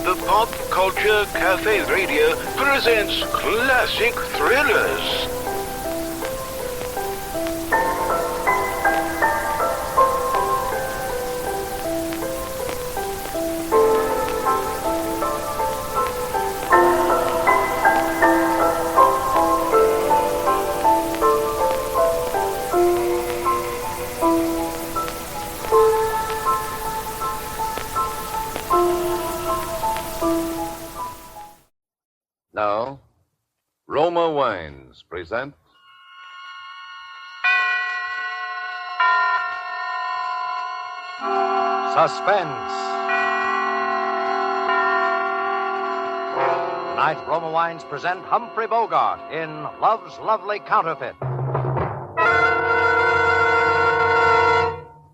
The Pop Culture Cafe Radio presents classic thrillers. Now, Roma Wines present Suspense. Tonight, Roma Wines present Humphrey Bogart in Love's Lovely Counterfeit.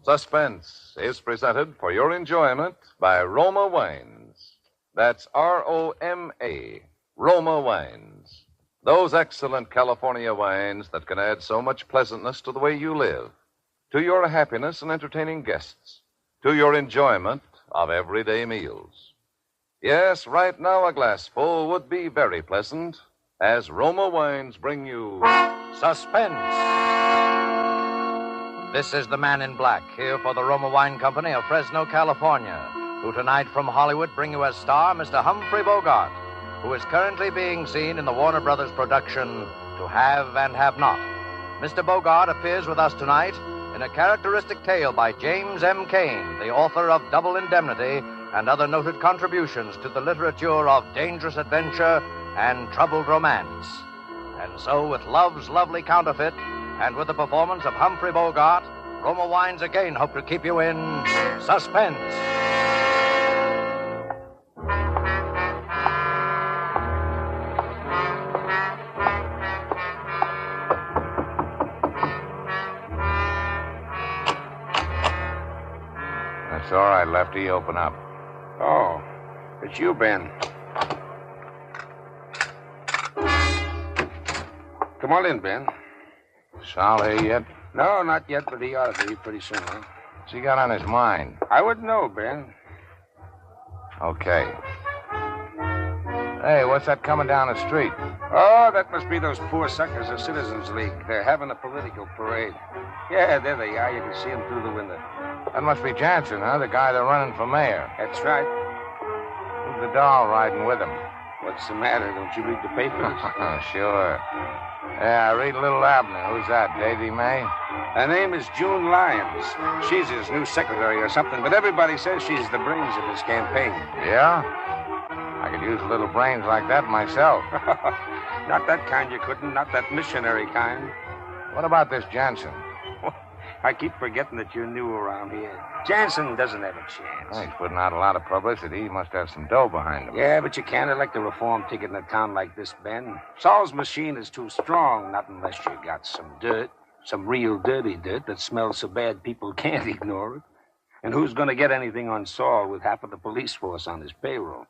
Suspense is presented for your enjoyment by Roma Wines. That's R-O-M-A, Roma Wines. Those excellent California wines that can add so much pleasantness to the way you live, to your happiness in entertaining guests, to your enjoyment of everyday meals. Yes, right now a glassful would be very pleasant as Roma Wines bring you Suspense. This is the man in black, here for the Roma Wine Company of Fresno, California, who tonight from Hollywood bring you as star Mr. Humphrey Bogart, who is currently being seen in the Warner Brothers production To Have and Have Not. Mr. Bogart appears with us tonight in a characteristic tale by James M. Cain, the author of Double Indemnity and other noted contributions to the literature of dangerous adventure and troubled romance. And so, with Love's Lovely Counterfeit and with the performance of Humphrey Bogart, Roma Wines again hope to keep you in suspense. That's all right, Lefty. Open up. Oh, it's you, Ben. Come on in, Ben. Sal here yet? No, not yet, but he ought to be pretty soon, huh? What's he got on his mind? I wouldn't know, Ben. Okay. Hey, what's that coming down the street? Oh, that must be those poor suckers of Citizens League. They're having a political parade. Yeah, there they are. You can see them through the window. That must be Jansen, huh? The guy they're running for mayor. That's right. Who's the doll riding with him? What's the matter? Don't you read the papers? Sure. Yeah, I read Little Abner. Who's that, Daisy May? Her name is June Lyons. She's his new secretary or something, but everybody says she's the brains of his campaign. Yeah? I could use a little brains like that myself. Not that kind you couldn't, not that missionary kind. What about this Jansen? I keep forgetting that you're new around here. Jansen doesn't have a chance. Well, he's putting out a lot of publicity. He must have some dough behind him. Yeah, but you can't elect a reform ticket in a town like this, Ben. Saul's machine is too strong, not unless you got some dirt. Some real dirty dirt that smells so bad people can't ignore it. And who's going to get anything on Saul with half of the police force on his payroll?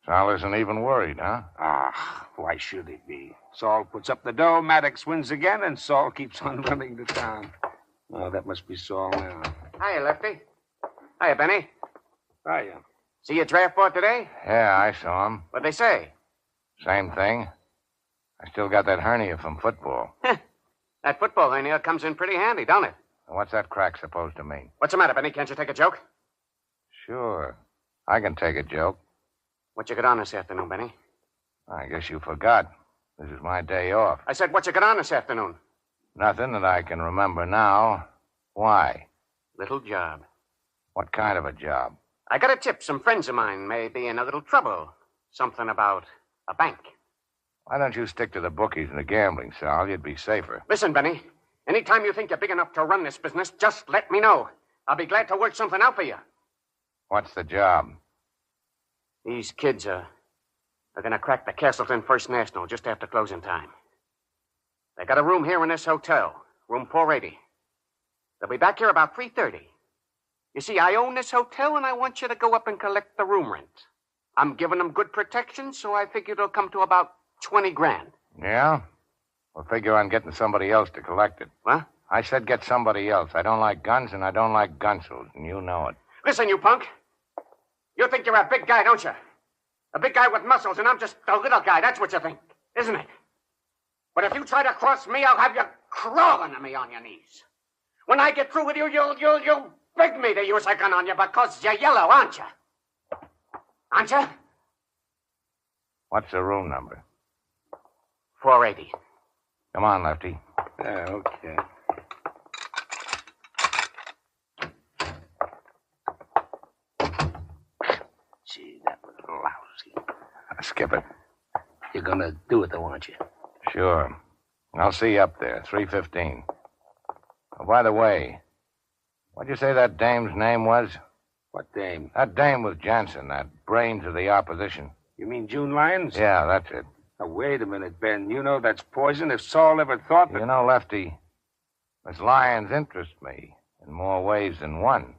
Sal isn't even worried, huh? Ah, why should he be? Saul puts up the dough, Maddox wins again, and Saul keeps on running the town. Oh, that must be Saul now. Hiya, Lefty. Hiya, Benny. Hiya. See your draft board today? Yeah, I saw him. What'd they say? Same thing. I still got that hernia from football. That football hernia comes in pretty handy, don't it? What's that crack supposed to mean? What's the matter, Benny? Can't you take a joke? Sure. I can take a joke. What you got on this afternoon, Benny? I guess you forgot. This is my day off. I said, what you got on this afternoon? Nothing that I can remember now. Why? Little job. What kind of a job? I got a tip. Some friends of mine may be in a little trouble. Something about a bank. Why don't you stick to the bookies and the gambling, Sal? You'd be safer. Listen, Benny. Anytime you think you're big enough to run this business, just let me know. I'll be glad to work something out for you. What's the job? These kids are going to crack the Castleton First National just after closing time. They got a room here in this hotel, room 480. They'll be back here about 3:30. You see, I own this hotel, and I want you to go up and collect the room rent. I'm giving them good protection, so I figure it'll come to about 20 grand. Yeah? We'll figure on getting somebody else to collect it. What? I said get somebody else. I don't like guns, and I don't like gunsters, and you know it. Listen, you punk. You think you're a big guy, don't you? A big guy with muscles, and I'm just a little guy. That's what you think, isn't it? But if you try to cross me, I'll have you crawling to me on your knees. When I get through with you, you'll beg me to use a gun on you because you're yellow, aren't you? Aren't you? What's the room number? 480. Come on, Lefty. Yeah, okay. Gee, that was lousy. Skip it. You're gonna do it, though, aren't you? Sure. I'll see you up there, 3:15. Oh, by the way, what'd you say that dame's name was? What dame? That dame with Jansen, that brains of the opposition. You mean June Lyons? Yeah, that's it. Now, wait a minute, Ben. You know that's poison. If Saul ever thought that... You know, Lefty, Miss Lyons interests me in more ways than one.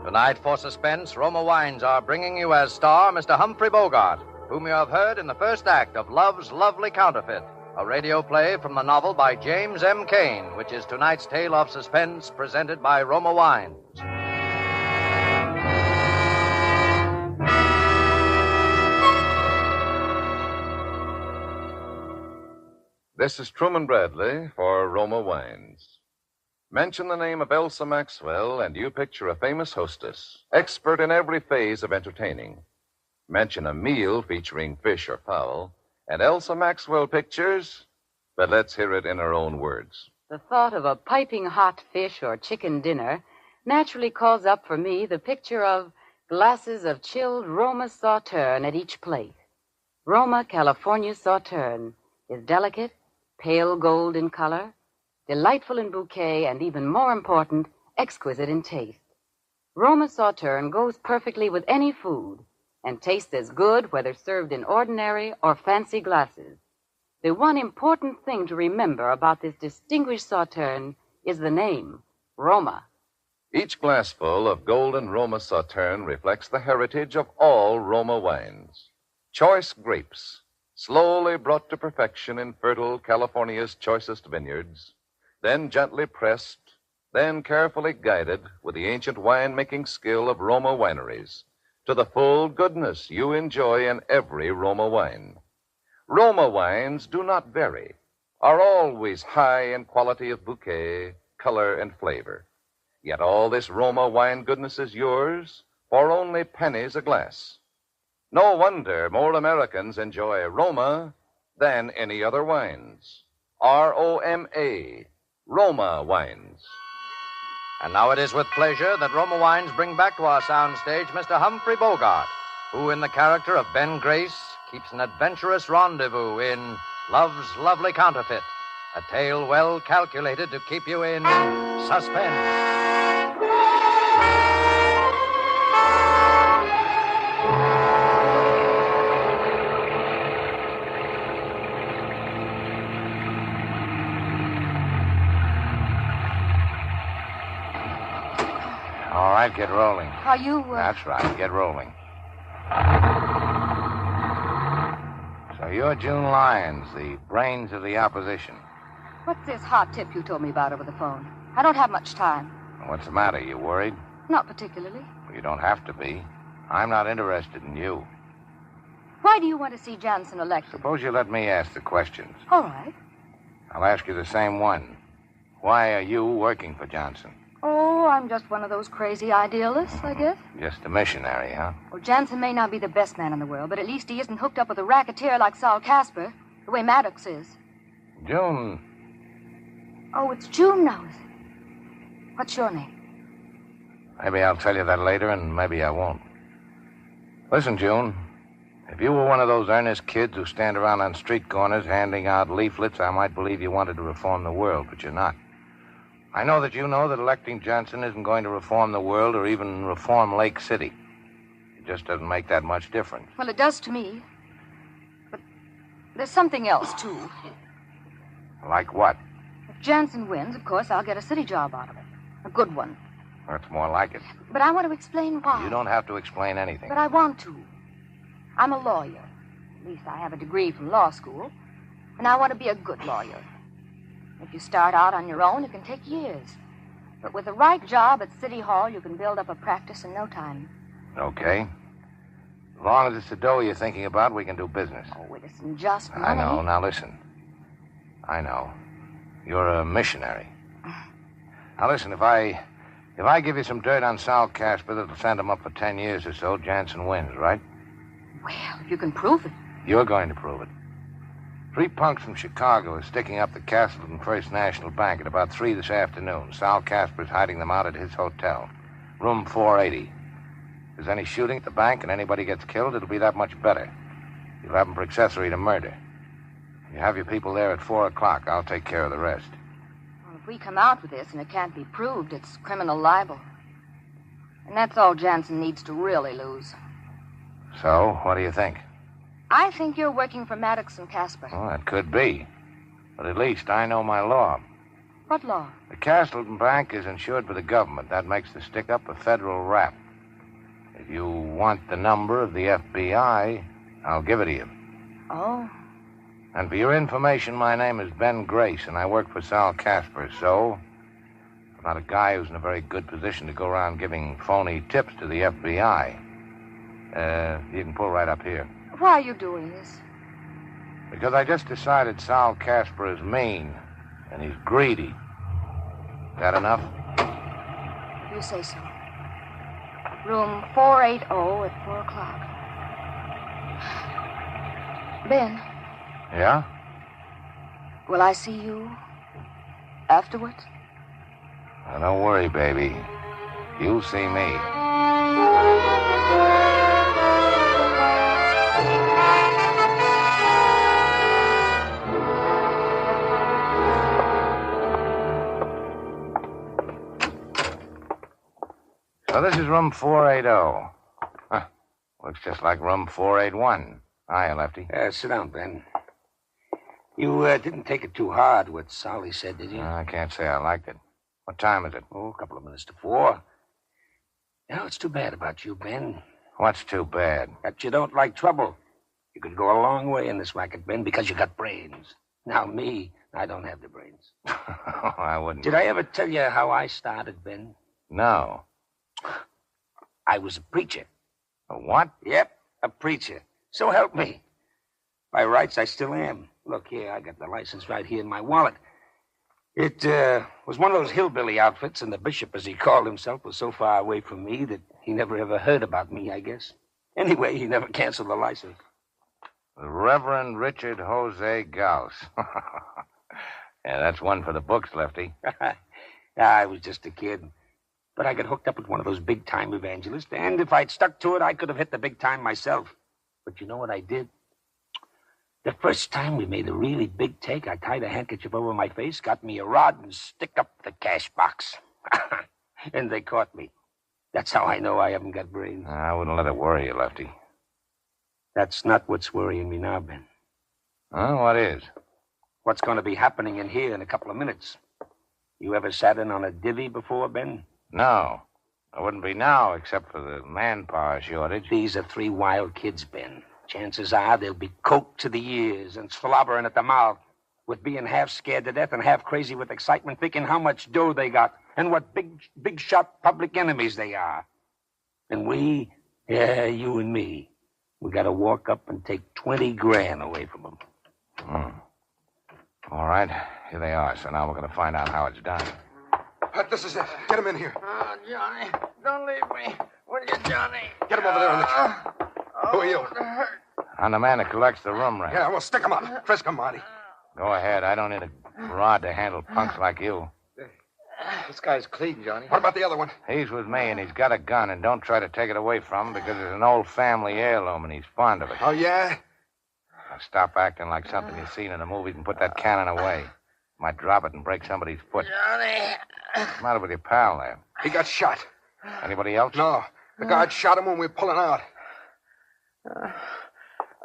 Tonight for Suspense, Roma Wines are bringing you as star Mr. Humphrey Bogart, whom you have heard in the first act of Love's Lovely Counterfeit, a radio play from the novel by James M. Cain, which is tonight's tale of suspense presented by Roma Wines. This is Truman Bradley for Roma Wines. Mention the name of Elsa Maxwell, and you picture a famous hostess, expert in every phase of entertaining. Mention a meal featuring fish or fowl, and Elsa Maxwell pictures, but let's hear it in her own words. The thought of a piping hot fish or chicken dinner naturally calls up for me the picture of glasses of chilled Roma Sauterne at each plate. Roma California Sauterne is delicate, pale gold in color, delightful in bouquet, and even more important, exquisite in taste. Roma Sauterne goes perfectly with any food and tastes as good whether served in ordinary or fancy glasses. The one important thing to remember about this distinguished Sauterne is the name, Roma. Each glassful of golden Roma Sauterne reflects the heritage of all Roma wines. Choice grapes, slowly brought to perfection in fertile California's choicest vineyards, then gently pressed, then carefully guided with the ancient wine-making skill of Roma wineries to the full goodness you enjoy in every Roma wine. Roma wines do not vary, are always high in quality of bouquet, color, and flavor. Yet all this Roma wine goodness is yours for only pennies a glass. No wonder more Americans enjoy Roma than any other wines. R-O-M-A, Roma Wines. And now it is with pleasure that Roma Wines bring back to our soundstage Mr. Humphrey Bogart, who, in the character of Ben Grace, keeps an adventurous rendezvous in Love's Lovely Counterfeit, a tale well calculated to keep you in suspense. All right, get rolling. Are you, That's right, get rolling. So you're June Lyons, the brains of the opposition. What's this hot tip you told me about over the phone? I don't have much time. What's the matter? You worried? Not particularly. Well, you don't have to be. I'm not interested in you. Why do you want to see Jansen elected? Suppose you let me ask the questions. All right. I'll ask you the same one. Why are you working for Johnson? Oh, I'm just one of those crazy idealists, I guess. Just a missionary, huh? Well, Jansen may not be the best man in the world, but at least he isn't hooked up with a racketeer like Saul Casper, the way Maddox is. June. Oh, it's June now, is it? What's your name? Maybe I'll tell you that later, and maybe I won't. Listen, June. If you were one of those earnest kids who stand around on street corners handing out leaflets, I might believe you wanted to reform the world, but you're not. I know that you know that electing Johnson isn't going to reform the world or even reform Lake City. It just doesn't make that much difference. Well, it does to me. But there's something else, too. Like what? If Jansen wins, of course, I'll get a city job out of it. A good one. That's more like it. But I want to explain why. You don't have to explain anything. But I want to. I'm a lawyer. At least I have a degree from law school. And I want to be a good lawyer. If you start out on your own, it can take years. But with the right job at City Hall, you can build up a practice in no time. Okay. As long as it's the dough you're thinking about, we can do business. Oh, it isn't just money. I know. Now, listen. I know. You're a missionary. Now, listen, if I give you some dirt on Sal Casper that'll send him up for 10 years or so, Jansen wins, right? Well, if you can prove it. You're going to prove it. 3 punks from Chicago are sticking up the Castleton First National Bank at about 3 this afternoon. Sal Casper's hiding them out at his hotel, room 480. If there's any shooting at the bank and anybody gets killed, it'll be that much better. You'll have them for accessory to murder. You have your people there at 4 o'clock. I'll take care of the rest. Well, if we come out with this and it can't be proved, it's criminal libel. And that's all Jansen needs to really lose. So, what do you think? I think you're working for Maddox and Casper. Well, that could be. But at least I know my law. What law? The Castleton Bank is insured by the government. That makes the stick-up a federal rap. If you want the number of the FBI, I'll give it to you. Oh. And for your information, my name is Ben Grace, and I work for Sal Casper, so I'm not a guy who's in a very good position to go around giving phony tips to the FBI. You can pull right up here. Why are you doing this? Because I just decided Sal Casper is mean, and he's greedy. That enough? You say so. Room 480 at 4 o'clock. Ben. Yeah? Will I see you afterwards? Now, don't worry, baby. You'll see me. So this is room 480. Huh. Looks just like room 481. Hiya, Lefty. Sit down, Ben. You didn't take it too hard, what Solly said, did you? I can't say I liked it. What time is it? Oh, a couple of minutes to 4. You know, it's too bad about you, Ben. What's too bad? That you don't like trouble. You could go a long way in this racket, Ben, because you got brains. Now, me, I don't have the brains. I wouldn't. Did I ever tell you how I started, Ben? No. I was a preacher. A what? Yep, a preacher. So help me. By rights, I still am. Look here, I got the license right here in my wallet. It was one of those hillbilly outfits, and the bishop, as he called himself, was so far away from me that he never ever heard about me, I guess. Anyway, he never canceled the license. The Reverend Richard Jose Gauss. Yeah, that's one for the books, Lefty. I was just a kid. But I got hooked up with one of those big-time evangelists, and if I'd stuck to it, I could have hit the big time myself. But you know what I did? The first time we made a really big take, I tied a handkerchief over my face, got me a rod, and stick up the cash box. And they caught me. That's how I know I haven't got brains. I wouldn't let it worry you, Lefty. That's not what's worrying me now, Ben. Huh? What is? What's going to be happening in here in a couple of minutes. You ever sat in on a divvy before, Ben? No. I wouldn't be now, except for the manpower shortage. These are 3 wild kids, Ben. Chances are they'll be coked to the ears and slobbering at the mouth with being half scared to death and half crazy with excitement, thinking how much dough they got and what big shot public enemies they are. And we, you and me, we got to walk up and take 20 grand away from them. All right. Here they are. So now we're going to find out how it's done. This is it. Get him in here. Oh, Johnny, don't leave me. Will you, Johnny? Get him over there on the chair. Who are you? I'm the man that collects the room rent. Yeah, well, stick him up. Frisk him, Marty. Go ahead. I don't need a rod to handle punks like you. This guy's clean, Johnny. What about the other one? He's with me, and he's got a gun, and don't try to take it away from him because it's an old family heirloom, and he's fond of it. Oh, yeah? Now stop acting like something you've seen in the movies and put that cannon away. Might drop it and break somebody's foot. Johnny. What's the matter with your pal there? He got shot. Anybody else? No. The guard shot him when we were pulling out.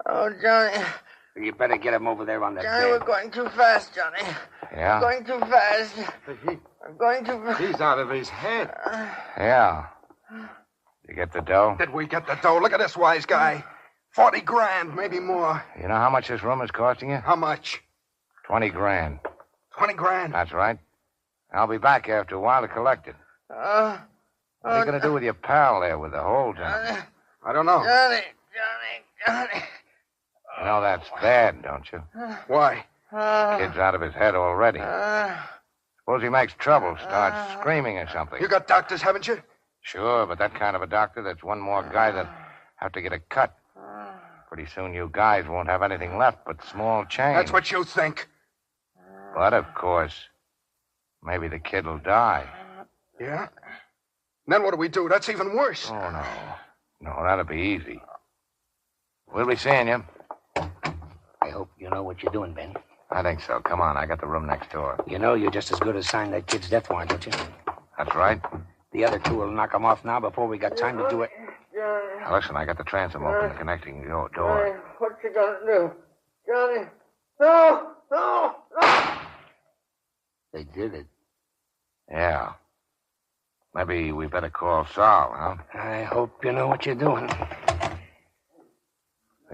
Oh, Johnny. You better get him over there on that Johnny, we're bed. going too fast, Johnny. Yeah? We're going too fast. We're going too fast. He's out of his head. Yeah. You get the dough? Did we get the dough? Look at this wise guy. 40 grand, maybe more. You know how much this room is costing you? How much? 20 grand. 20 grand? That's right. I'll be back after a while to collect it. What are you going to do with your pal there with the holes in him? I don't know. Johnny. You know that's bad, don't you? Why? Kid's out of his head already. Suppose he makes trouble, starts screaming or something. You got doctors, haven't you? Sure, but that kind of a doctor, that's one more guy that have to get a cut. Pretty soon you guys won't have anything left but small change. That's what you think. But, of course, maybe the kid will die. Yeah? Then what do we do? That's even worse. Oh, no. No, that'll be easy. We'll be seeing you. I hope you know what you're doing, Ben. I think so. Come on, I got the room next door. You know you're just as good as signing that kid's death warrant, don't you? That's right. The other two will knock him off now before we got time to do it. Now, listen, I got the transom open, connecting your door. What you gonna do? Johnny. No. They did it. Yeah. Maybe we better call Sal, huh? I hope you know what you're doing.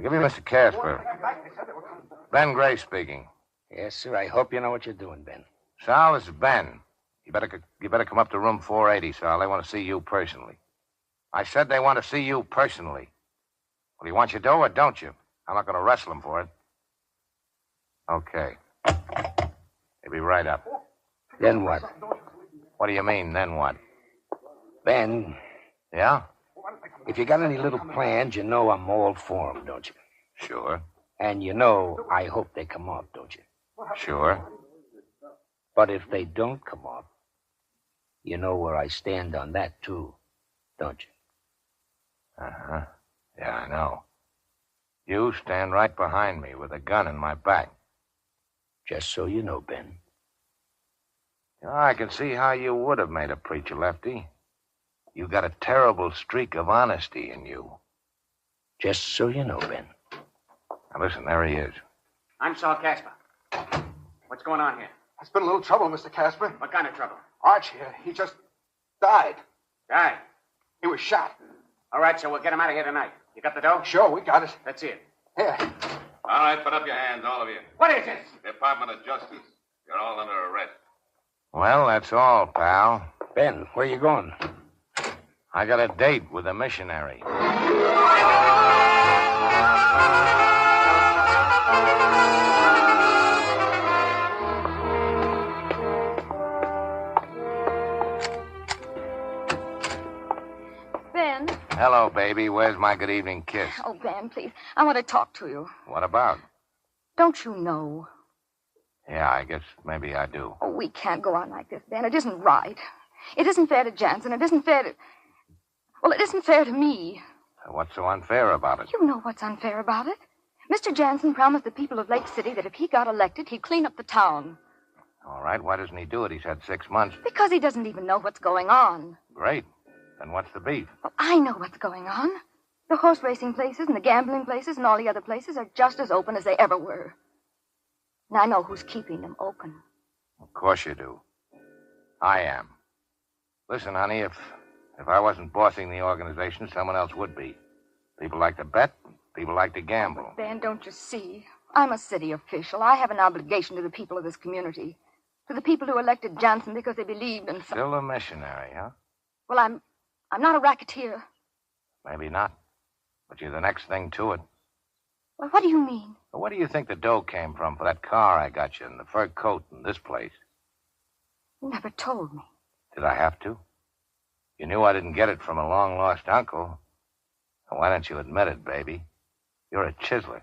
Give me Mr. Casper. Ben Gray speaking. Yes, sir. I hope you know what you're doing, Ben. Sal, this is Ben. You better come up to room 480, Sal. They want to see you personally. I said they want to see you personally. Well, you want your dough or don't you? I'm not going to wrestle them for it. Okay. They'll be right up. Then what? What do you mean, then what? Ben, Yeah? if you got any little plans, you know I'm all for them, don't you? Sure. And you know I hope they come off, don't you? Sure. But if they don't come off, you know where I stand on that, too, don't you? Uh-huh. Yeah, I know. You stand right behind me with a gun in my back. Just so you know, Ben. You know, I can see how you would have made a preacher, Lefty. You got a terrible streak of honesty in you. Just so you know, Ben. Now, listen, there he is. I'm Saul Casper. What's going on here? There's been a little trouble, Mr. Casper. What kind of trouble? Arch here, he just died. Died. He was shot. All right, so we'll get him out of here tonight. You got the dough? Sure, we got it. Let's see it. Here. All right, put up your hands, all of you. What is this? Department of Justice. You're all under arrest. Well, that's all, pal. Ben, where you going? I got a date with a missionary. Ben. Hello, baby. Where's my good evening kiss? Oh, Ben, please. I want to talk to you. What about? Don't you know? Yeah, I guess maybe I do. Oh, we can't go on like this, Ben. It isn't right. It isn't fair to Jansen. It isn't fair to... Well, it isn't fair to me. What's so unfair about it? You know what's unfair about it. Mr. Jansen promised the people of Lake City that if he got elected, he'd clean up the town. All right, why doesn't he do it? He's had 6 months. Because he doesn't even know what's going on. Great. Then what's the beef? Well, I know what's going on. The horse racing places and the gambling places and all the other places are just as open as they ever were. And I know who's keeping them open. Of course you do. I am. Listen, honey, if I wasn't bossing the organization, someone else would be. People like to bet. People like to gamble. Ben, don't you see? I'm a city official. I have an obligation to the people of this community. To the people who elected Jansen because they believed in... Still a missionary, huh? Well, I'm not a racketeer. Maybe not. But you're the next thing to it. Well, what do you mean? Well, where do you think the dough came from for that car I got you and the fur coat and this place? You never told me. Did I have to? You knew I didn't get it from a long-lost uncle. Well, why don't you admit it, baby? You're a chiseler.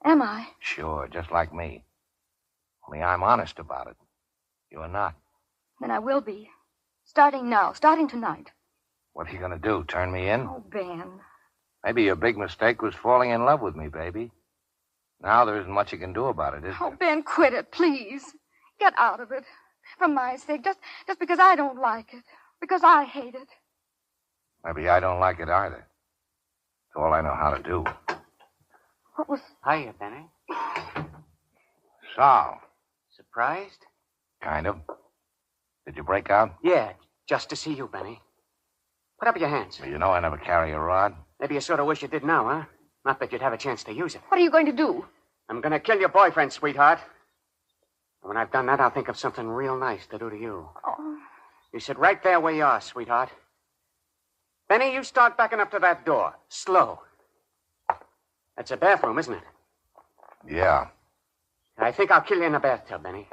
Am I? Sure, just like me. Only I'm honest about it. You're not. Then I will be. Starting now. Starting tonight. What are you going to do, turn me in? Oh, Ben. Maybe your big mistake was falling in love with me, baby. Now there isn't much you can do about it, is Oh, there? Ben, quit it, please. Get out of it. For my sake. Just because I don't like it. Because I hate it. Maybe I don't like it either. It's all I know how to do. What was... Hiya, Benny. Sal, Surprised? kind of. Did you break out? Yeah, just to see you, Benny. Put up your hands. Well, you know I never carry a rod. Maybe you sort of wish you did now, huh? Not that you'd have a chance to use it. What are you going to do? I'm going to kill your boyfriend, sweetheart. And when I've done that, I'll think of something real nice to do to you. Oh. You sit right there where you are, sweetheart. Benny, you start backing up to that door. Slow. That's a bathroom, isn't it? Yeah. I think I'll kill you in the bathtub, Benny.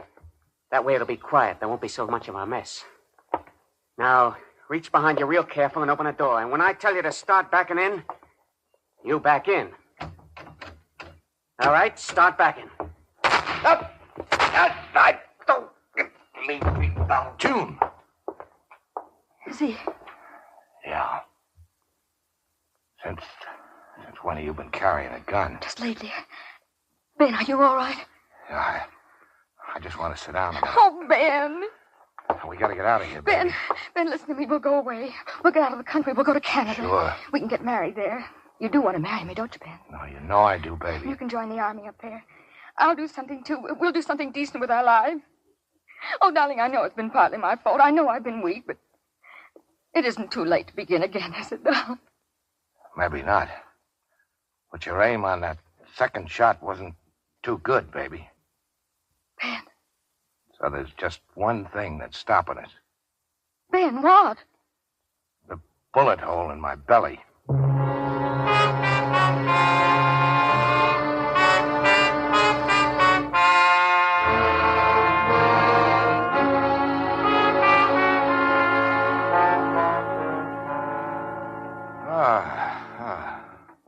That way it'll be quiet. There won't be so much of a mess. Now, reach behind you real careful and open the door. And when I tell you to start backing in, you back in. All right, start backing. Up! Don't leave me alone. June! Is he? Yeah. Since when have you been carrying a gun? Just lately. Ben, are you all right? Yeah, I just want to sit down a minute. Oh, Ben. We got to get out of here, baby. Ben, listen to me. We'll go away. We'll get out of the country. We'll go to Canada. Sure. We can get married there. You do want to marry me, don't you, Ben? No, you know I do, baby. You can join the army up there. I'll do something, too. We'll do something decent with our lives. Oh, darling, I know it's been partly my fault. I know I've been weak, but it isn't too late to begin again, is it, darling? Maybe not. But your aim on that second shot wasn't too good, baby. Ben. So there's just one thing that's stopping us. Ben, what? The bullet hole in my belly.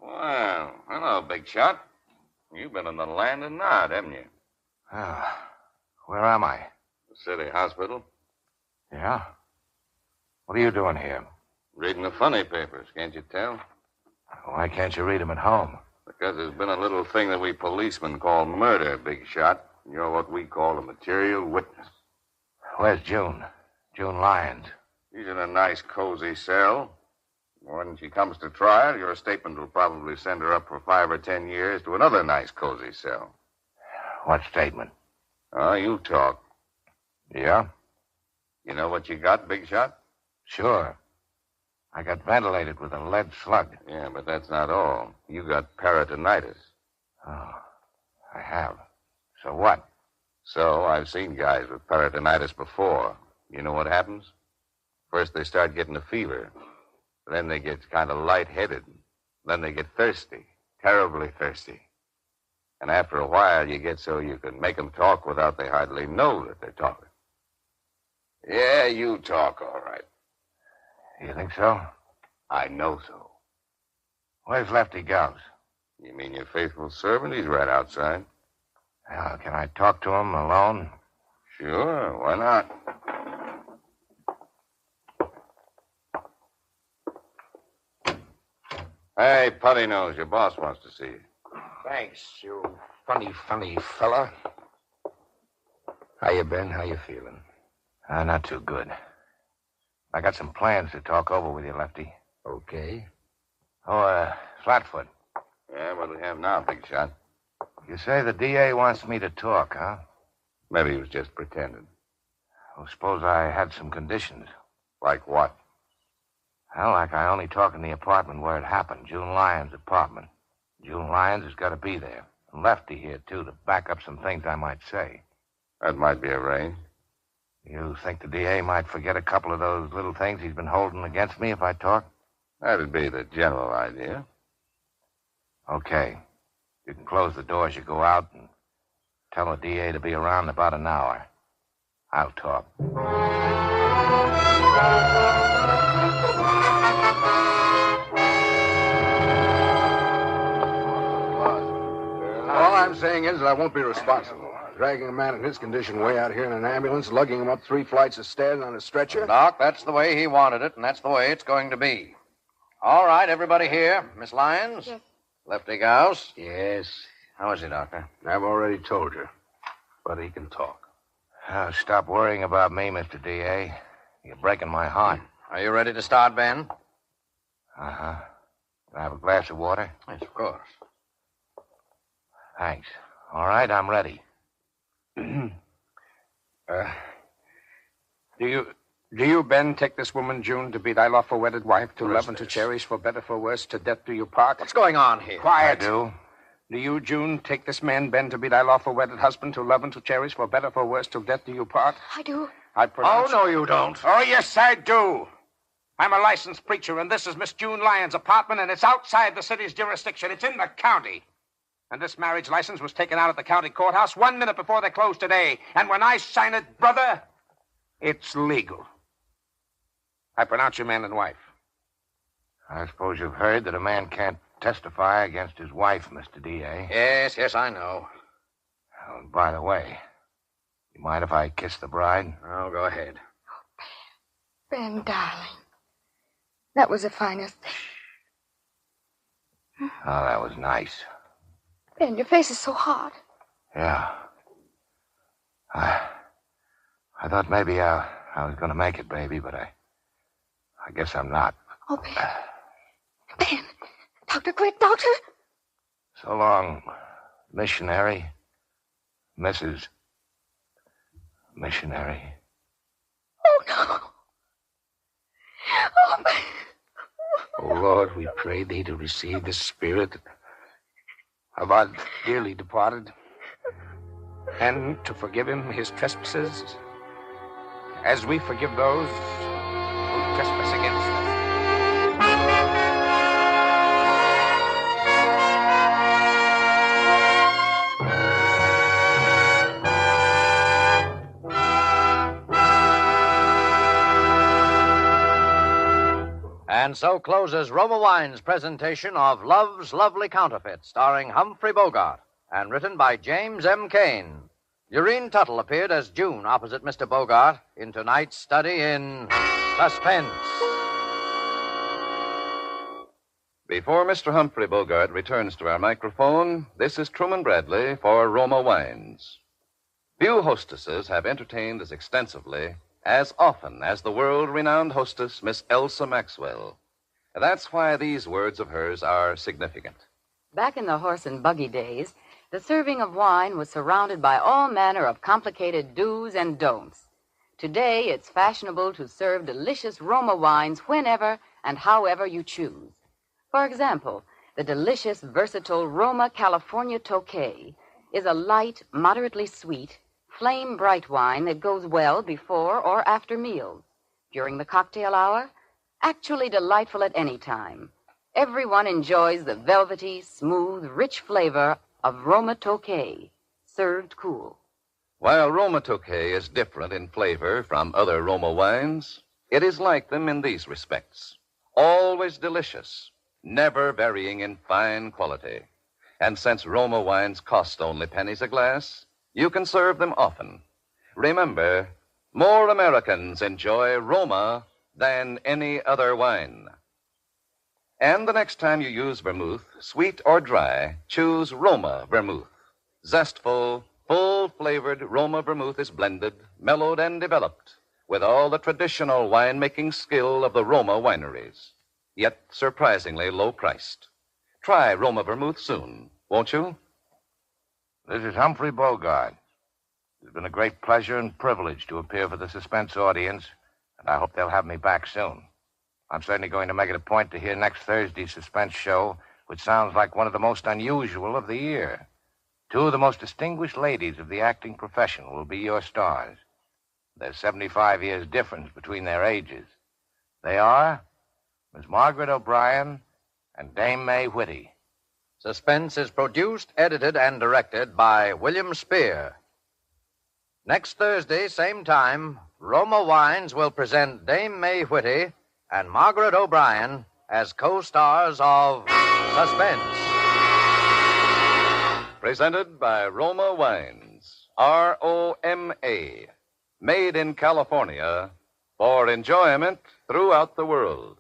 Well, hello, big shot. You've been in the land of Nod, haven't you? Where am I? The city hospital. Yeah? What are you doing here? Reading the funny papers, can't you tell? Why can't you read them at home? Because there's been a little thing that we policemen call murder, big shot. You're what we call a material witness. Where's June? June Lyons. She's in a nice, cozy cell. When she comes to trial, your statement will probably send her up for 5 or 10 years to another nice, cozy cell. What statement? Oh, you talk. Yeah? You know what you got, big shot? Sure. I got ventilated with a lead slug. Yeah, but that's not all. You got peritonitis. Oh, I have. So what? So I've seen guys with peritonitis before. You know what happens? First they start getting a fever. Then they get kind of lightheaded. Then they get thirsty. Terribly thirsty. And after a while, you get so you can make them talk without they hardly know that they're talking. Yeah, you talk all right. You think so? I know so. Where's Lefty Gauss? You mean your faithful servant? He's right outside. Can I talk to him alone? Sure, why not? Hey, Putty Nose, your boss wants to see you. Thanks, you funny fella. How you been? How you feeling? Not too good. I got some plans to talk over with you, Lefty. Okay. Flatfoot. Yeah, what do we have now, big shot? You say the DA wants me to talk, huh? Maybe he was just pretending. Well, suppose I had some conditions. Like what? Well, like I only talk in the apartment where it happened, June Lyons' apartment. June Lyons has got to be there. And Lefty here, too, to back up some things I might say. That might be arranged. You think the DA might forget a couple of those little things he's been holding against me if I talk? That'd be the general idea. Okay. You can close the door as you go out and tell the DA to be around in about an hour. I'll talk. All I'm saying is that I won't be responsible. Dragging a man in his condition way out here in an ambulance, lugging him up 3 flights of stairs on a stretcher. Doc, that's the way he wanted it, and that's the way it's going to be. All right, everybody here. Miss Lyons? Yes. Lefty Gauss? Yes, How is he, Doctor? I've already told you. But he can talk. Stop worrying about me, Mr. DA. You're breaking my heart. Are you ready to start, Ben? Uh-huh. Can I have a glass of water? Yes, of course. Thanks. All right, I'm ready. Do you, Ben, take this woman, June, to be thy lawful wedded wife, to love and to cherish, for better, for worse, to death do you part? What's going on here? Quiet. I do. Do you, June, take this man, Ben, to be thy lawful wedded husband, to love and to cherish, for better, for worse, till death do you part? I do. I pronounce... Oh, no, you don't. Oh, yes, I do. I'm a licensed preacher, and this is Miss June Lyon's apartment, and it's outside the city's jurisdiction. It's in the county. And this marriage license was taken out at the county courthouse 1 minute before they closed today. And when I sign it, brother, it's legal. I pronounce you man and wife. I suppose you've heard that a man can't testify against his wife, Mr. D.A. Yes, I know. Oh, and by the way, you mind if I kiss the bride? Oh, go ahead. Ben, darling. That was the finest thing. Oh, that was nice. Ben, your face is so hot. Yeah. I thought maybe I was going to make it, baby, but I guess I'm not. Oh, Ben. Ben. Doctor, quick, doctor. So long, missionary. Mrs. Missionary. Oh, no. Oh, Ben. Oh, Lord, we pray thee to receive the spirit of our dearly departed, and to forgive him his trespasses, as we forgive those who trespass against us. And so closes Roma Wine's presentation of Love's Lovely Counterfeit, starring Humphrey Bogart, and written by James M. Cain. Urine Tuttle appeared as June opposite Mr. Bogart in tonight's study in Suspense. Before Mr. Humphrey Bogart returns to our microphone, this is Truman Bradley for Roma Wines. Few hostesses have entertained as extensively, as often as the world-renowned hostess, Miss Elsa Maxwell. That's why these words of hers are significant. Back in the horse and buggy days, the serving of wine was surrounded by all manner of complicated do's and don'ts. Today, it's fashionable to serve delicious Roma wines whenever and however you choose. For example, the delicious, versatile Roma California Tokay is a light, moderately sweet, flame-bright wine that goes well before or after meals, during the cocktail hour, actually delightful at any time. Everyone enjoys the velvety, smooth, rich flavor of Roma Tokay, served cool. While Roma Tokay is different in flavor from other Roma wines, it is like them in these respects. Always delicious, never varying in fine quality. And since Roma wines cost only pennies a glass, you can serve them often. Remember, more Americans enjoy Roma than any other wine. And the next time you use vermouth, sweet or dry, choose Roma vermouth. Zestful, full-flavored Roma vermouth is blended, mellowed, and developed with all the traditional wine-making skill of the Roma wineries, yet surprisingly low-priced. Try Roma vermouth soon, won't you? This is Humphrey Bogart. It's been a great pleasure and privilege to appear for the Suspense audience, and I hope they'll have me back soon. I'm certainly going to make it a point to hear next Thursday's Suspense show, which sounds like one of the most unusual of the year. Two of the most distinguished ladies of the acting profession will be your stars. There's 75 years difference between their ages. They are Miss Margaret O'Brien and Dame May Whitty. Suspense is produced, edited, and directed by William Spear. Next Thursday, same time, Roma Wines will present Dame May Whitty and Margaret O'Brien as co-stars of Suspense. Presented by Roma Wines, R-O-M-A, made in California for enjoyment throughout the world.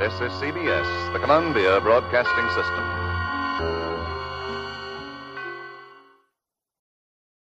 This is CBS, the Columbia Broadcasting System.